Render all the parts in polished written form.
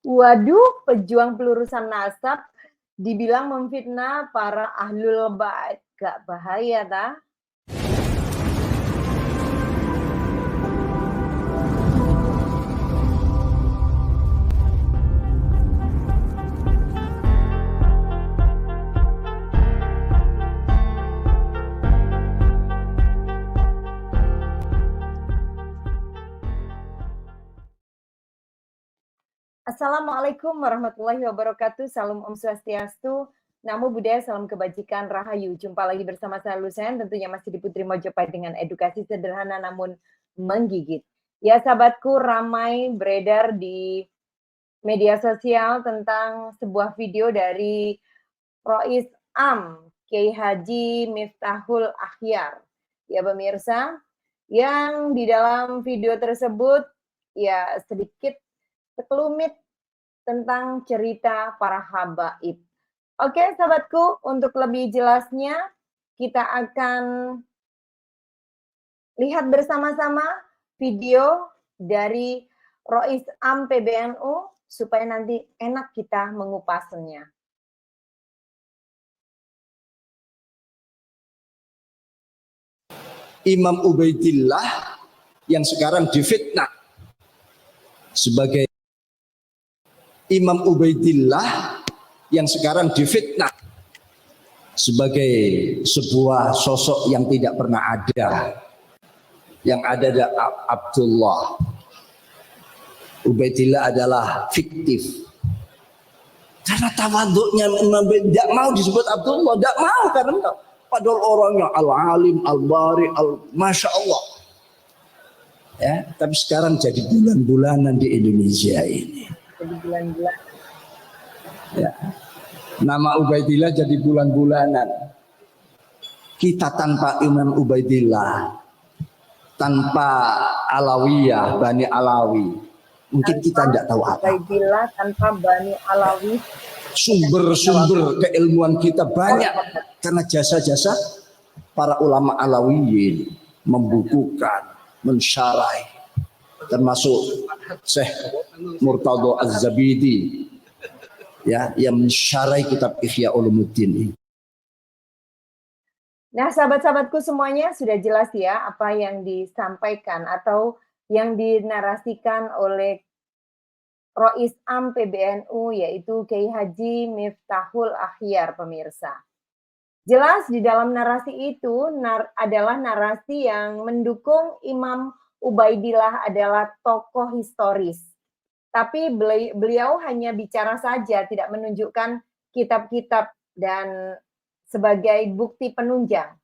Waduh, pejuang pelurusan nasab dibilang memfitnah para ahlul bait. Gak bahaya tah? Assalamualaikum warahmatullahi wabarakatuh. Salam Om Swastiastu. Namo Buddhaya, salam kebajikan, rahayu. Jumpa lagi bersama saya Lusen, tentunya masih di Putri Mojopahit dengan edukasi sederhana namun menggigit. Ya sahabatku, ramai beredar di media sosial tentang sebuah video dari Rois Am, Kiai Haji Miftahul Akhyar. Ya pemirsa, yang di dalam video tersebut ya sedikit sekelumit tentang cerita para habaib. Oke, sahabatku, untuk lebih jelasnya kita akan lihat bersama-sama video dari Rois Am PBNU supaya nanti enak kita mengupasnya. Imam Ubaidillah yang sekarang difitnah sebagai Imam Ubaidillah yang sekarang difitnah sebagai sebuah sosok yang tidak pernah ada. Yang ada Abdullah. Ubaidillah adalah fiktif. Karena tawaduknya Imam tidak mau disebut Abdullah, tidak mau karena padahal orangnya al-alim, al-bari, masya Allah. Ya, tapi sekarang jadi bulan-bulanan di Indonesia ini. Jadi bulan-bulan. Ya. Nama Ubaidillah jadi bulan-bulanan. Kita tanpa Imam Ubaidillah, tanpa Alawiyah, Bani Alawi, mungkin kita tidak tahu apa. Ubaidillah tanpa Bani Alawi. Sumber-sumber keilmuan kita banyak karena jasa-jasa para ulama Alawiyin membukukan, mensyarah, termasuk Syekh Murtadha Az-Zabidi ya, yang mensyarah kitab Ihya Ulumuddin. Nah, sahabat-sahabatku semuanya sudah jelas ya apa yang disampaikan atau yang dinarasikan oleh Rois Am PBNU yaitu Kiai Haji Miftahul Akhyar pemirsa. Jelas di dalam narasi itu adalah narasi yang mendukung Imam Ubaidillah adalah tokoh historis. Tapi beliau hanya bicara saja, tidak menunjukkan kitab-kitab dan sebagai bukti penunjang.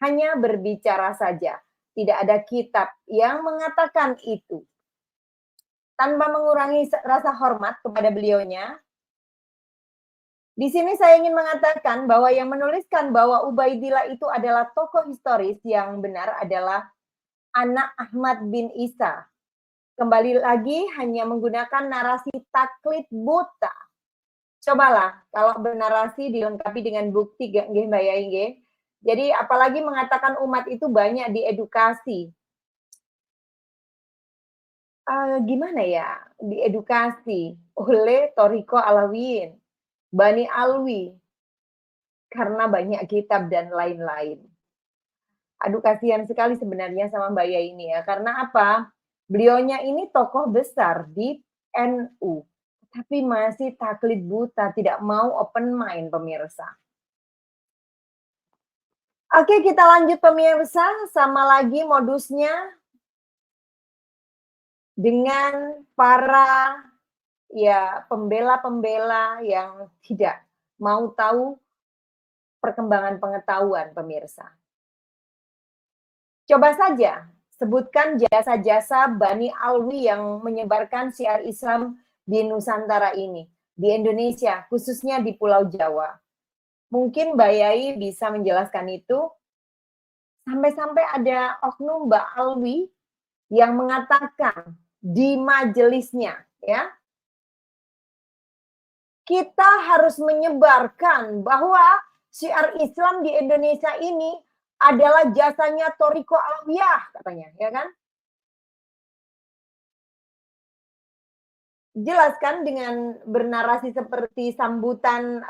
Hanya berbicara saja, tidak ada kitab yang mengatakan itu. Tanpa mengurangi rasa hormat kepada beliaunya, di sini saya ingin mengatakan bahwa yang menuliskan bahwa Ubaidillah itu adalah tokoh historis yang benar adalah anak Ahmad bin Isa. Kembali lagi hanya menggunakan narasi taklid buta. Cobalah kalau bernarasi dilengkapi dengan bukti nggih Mbak Yai nggih. Jadi apalagi mengatakan umat itu banyak diedukasi. Gimana ya, diedukasi oleh Thariqah Alawiyin, Bani Alwi, karena banyak kitab dan lain-lain. Aduh kasihan sekali sebenarnya sama Mbak Yai ini ya, karena apa? Beliaunya ini tokoh besar di NU, tapi masih taklid buta, tidak mau open mind pemirsa. Oke, kita lanjut pemirsa, sama lagi modusnya dengan para ya pembela-pembela yang tidak mau tahu perkembangan pengetahuan pemirsa. Coba saja sebutkan jasa-jasa Bani Alwi yang menyebarkan syiar Islam di Nusantara ini, di Indonesia, khususnya di Pulau Jawa. Mungkin Mbak Yai bisa menjelaskan itu. Sampai-sampai ada oknum Mbak Alwi yang mengatakan di majelisnya, ya, kita harus menyebarkan bahwa syiar Islam di Indonesia ini adalah jasanya Thariqah Alawiyah katanya, ya kan? jelaskan dengan bernarasi seperti sambutan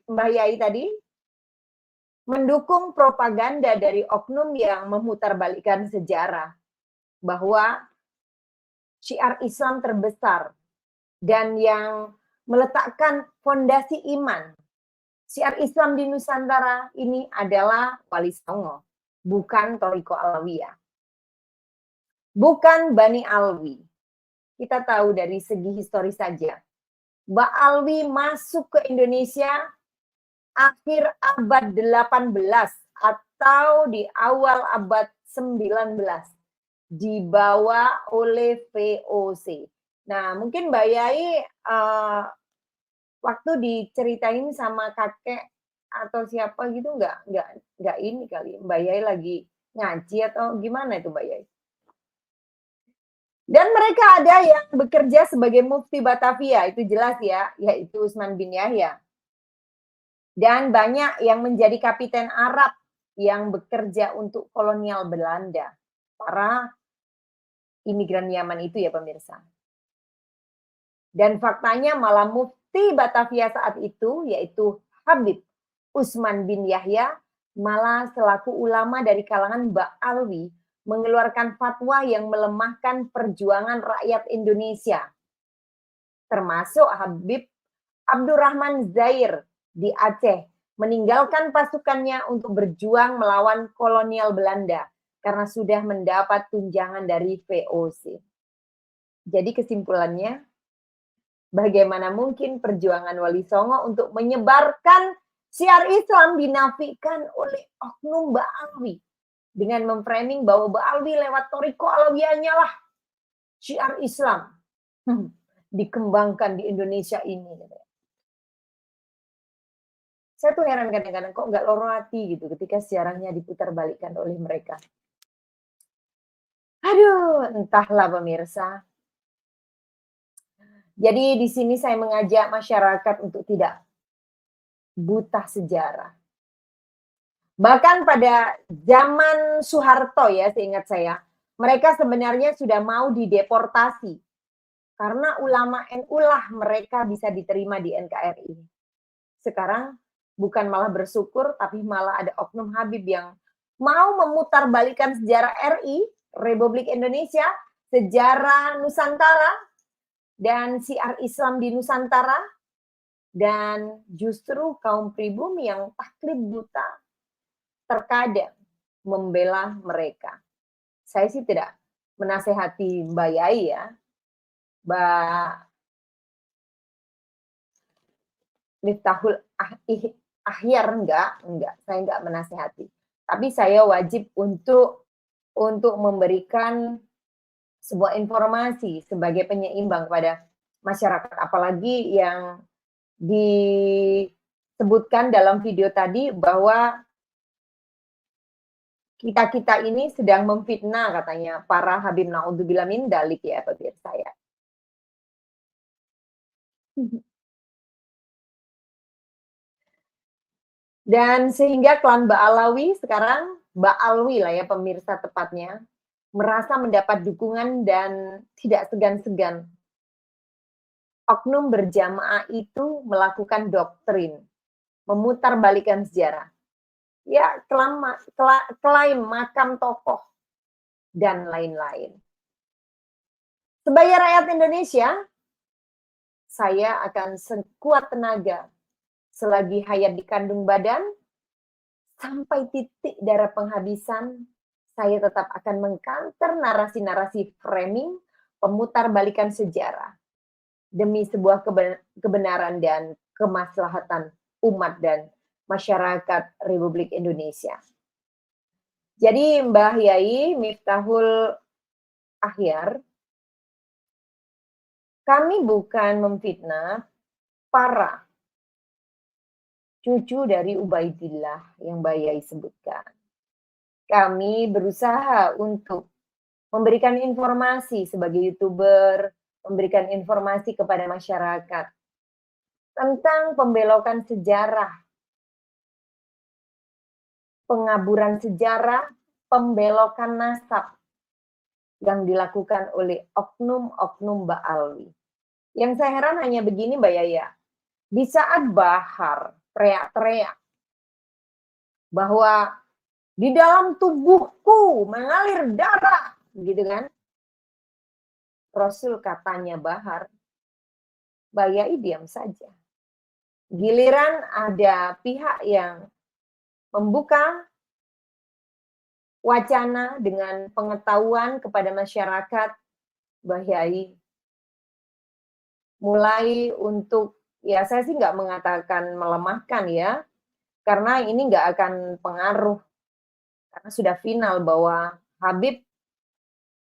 Mbah Yai tadi, mendukung propaganda dari oknum yang memutarbalikkan sejarah bahwa syiar Islam terbesar dan yang meletakkan fondasi iman. Syiar Islam di Nusantara ini adalah Wali Songo, bukan Thariqah Alawiyah. Bukan Bani Alwi. Kita tahu dari segi historis saja. Mbak Alwi masuk ke Indonesia akhir abad 18 atau di awal abad 19 dibawa oleh VOC. Nah, mungkin Mbak Yai waktu diceritain sama kakek atau siapa gitu nggak ini kali Mbak Yai lagi ngaji atau gimana itu Mbak Yai? Dan mereka ada yang bekerja sebagai mufti Batavia, itu jelas ya, yaitu Utsman bin Yahya. Dan banyak yang menjadi kapiten Arab yang bekerja untuk kolonial Belanda. Para imigran Yaman itu ya pemirsa. Dan faktanya malah mufti Batavia saat itu, yaitu Habib Utsman bin Yahya, malah selaku ulama dari kalangan Mbak Alwi, mengeluarkan fatwa yang melemahkan perjuangan rakyat Indonesia. Termasuk Habib Abdurrahman Zair di Aceh, meninggalkan pasukannya untuk berjuang melawan kolonial Belanda karena sudah mendapat tunjangan dari VOC. Jadi kesimpulannya, bagaimana mungkin perjuangan Wali Songo untuk menyebarkan syiar Islam dinafikan oleh oknum Mbak Alwi dengan memframing bahwa Mbak Alwi lewat Thariqah Alawiyahnya lah syiar Islam dikembangkan di Indonesia ini. Saya tuh heran kadang-kadang kok nggak loro hati gitu ketika sejarahnya diputarbalikkan oleh mereka. Aduh, entahlah pemirsa. Jadi di sini saya mengajak masyarakat untuk tidak buta sejarah. Bahkan pada zaman Soeharto ya, seingat saya, mereka sebenarnya sudah mau dideportasi. Karena ulama NU lah mereka bisa diterima di NKRI. Sekarang bukan malah bersyukur, tapi malah ada oknum Habib yang mau memutarbalikkan sejarah RI, Republik Indonesia, sejarah Nusantara, dan syiar Islam di Nusantara, dan justru kaum pribumi yang taklid buta terkadang membela mereka. Saya sih tidak menasehati Mbak Yai ya, Mbak Miftahul Ahyar enggak, saya enggak menasehati. Tapi saya wajib untuk memberikan sebuah informasi sebagai penyeimbang pada masyarakat, apalagi yang disebutkan dalam video tadi bahwa kita ini sedang memfitnah katanya para Habib naudzubillah min dalik ya pemirsa ya. Dan sehingga klan Ba'alawi sekarang, Ba'alwi lah ya pemirsa tepatnya, merasa mendapat dukungan dan tidak segan-segan. Oknum berjamaah itu melakukan doktrin, memutarbalikkan sejarah. Ya, klaim makam tokoh, dan lain-lain. Sebagai rakyat Indonesia, saya akan sekuat tenaga selagi hayat di kandung badan, sampai titik darah penghabisan, saya tetap akan mengcounter narasi-narasi framing, pemutarbalikan sejarah, demi sebuah kebenaran dan kemaslahatan umat dan masyarakat Republik Indonesia. Jadi Mbah Yai Miftahul Ahyar, kami bukan memfitnah para cucu dari Ubaidillah yang Mbak Yai sebutkan. Kami berusaha untuk memberikan informasi sebagai YouTuber, memberikan informasi kepada masyarakat tentang pembelokan sejarah, pengaburan sejarah, pembelokan nasab yang dilakukan oleh oknum-oknum Ba'alwi. Yang saya heran hanya begini Mbak Yaya, di saat Bahar teriak-teriak bahwa di dalam tubuhku mengalir darah, gitu kan. Rasul katanya Bahar, Mbak Yai diam saja. Giliran ada pihak yang membuka wacana dengan pengetahuan kepada masyarakat, Mbak Yai mulai untuk, ya saya sih nggak mengatakan melemahkan ya, karena ini nggak akan pengaruh, karena sudah final bahwa Habib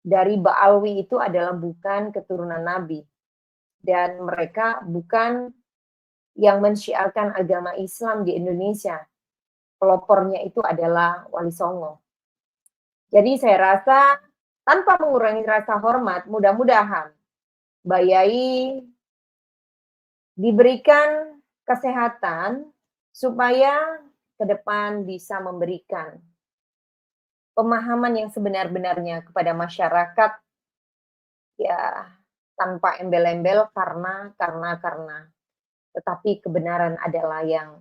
dari Ba'alwi itu adalah bukan keturunan Nabi. Dan mereka bukan yang mensyiarkan agama Islam di Indonesia. Pelopornya itu adalah Wali Songo. Jadi saya rasa tanpa mengurangi rasa hormat, mudah-mudahan Mbak Yai diberikan kesehatan supaya ke depan bisa memberikan pemahaman yang sebenar-benarnya kepada masyarakat, ya tanpa embel-embel karena, tetapi kebenaran adalah yang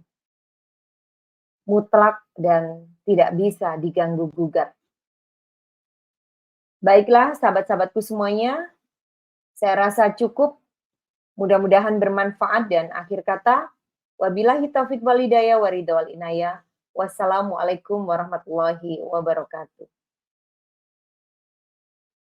mutlak dan tidak bisa diganggu-gugat. Baiklah sahabat-sahabatku semuanya, saya rasa cukup. Mudah-mudahan bermanfaat dan akhir kata, wabillahi taufiq wal hidayah wa ridha wal inayah. Wassalamualaikum warahmatullahi wabarakatuh.